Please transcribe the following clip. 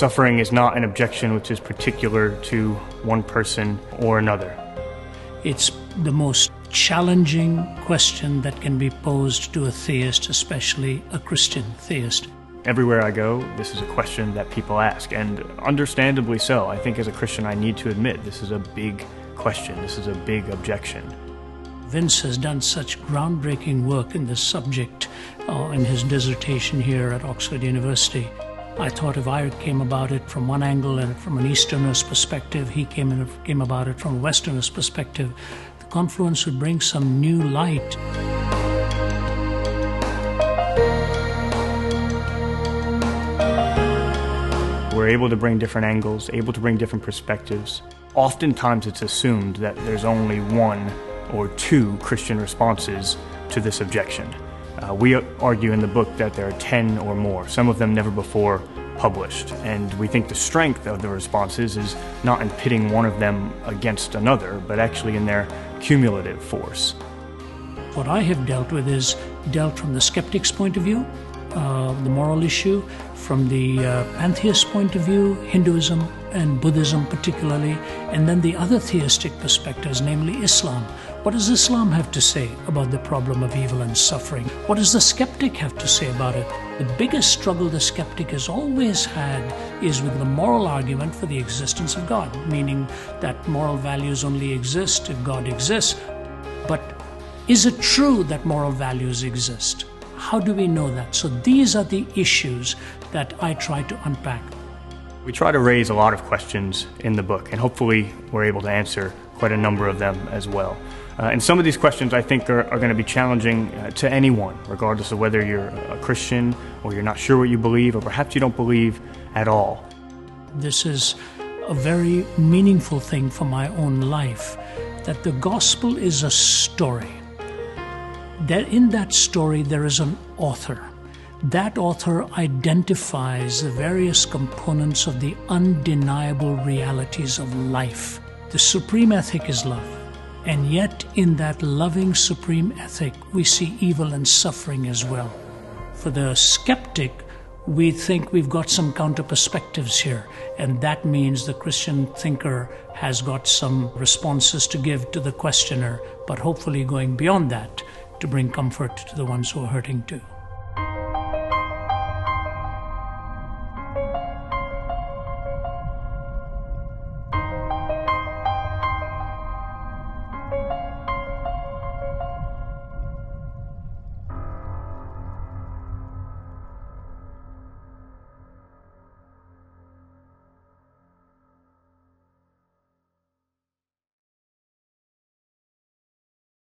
Suffering is not an objection which is particular to one person or another. It's the most challenging question that can be posed to a theist, especially a Christian theist. Everywhere I go, this is a question that people ask, and understandably so. I think as a Christian I need to admit this is a big question, this is a big objection. Vince has done such groundbreaking work in this subject in his dissertation here at Oxford University. I thought if I came about it from one angle and from an Easterner's perspective, he came about it from a Westerner's perspective, the confluence would bring some new light. We're able to bring different angles, able to bring different perspectives. Oftentimes it's assumed that there's only one or two Christian responses to this objection. We argue in the book that there are 10 or more, some of them never before published, and we think the strength of the responses is not in pitting one of them against another, but actually in their cumulative force. What I have dealt with is dealt from the skeptic's point of view, the moral issue, from the pantheist point of view, Hinduism and Buddhism particularly, and then the other theistic perspectives, namely Islam. What does Islam have to say about the problem of evil and suffering? What does the skeptic have to say about it? The biggest struggle the skeptic has always had is with the moral argument for the existence of God, meaning that moral values only exist if God exists. But is it true that moral values exist? How do we know that? So these are the issues that I try to unpack. We try to raise a lot of questions in the book, and hopefully we're able to answer quite a number of them as well. And some of these questions I think are going to be challenging to anyone, regardless of whether you're a Christian or you're not sure what you believe, or perhaps you don't believe at all. This is a very meaningful thing for my own life, that the gospel is a story. That in that story there is an author. That author identifies the various components of the undeniable realities of life. The supreme ethic is love. And yet in that loving supreme ethic we see evil and suffering as well. For the skeptic, we think we've got some counter perspectives here, and that means the Christian thinker has got some responses to give to the questioner, but hopefully going beyond that to bring comfort to the ones who are hurting too.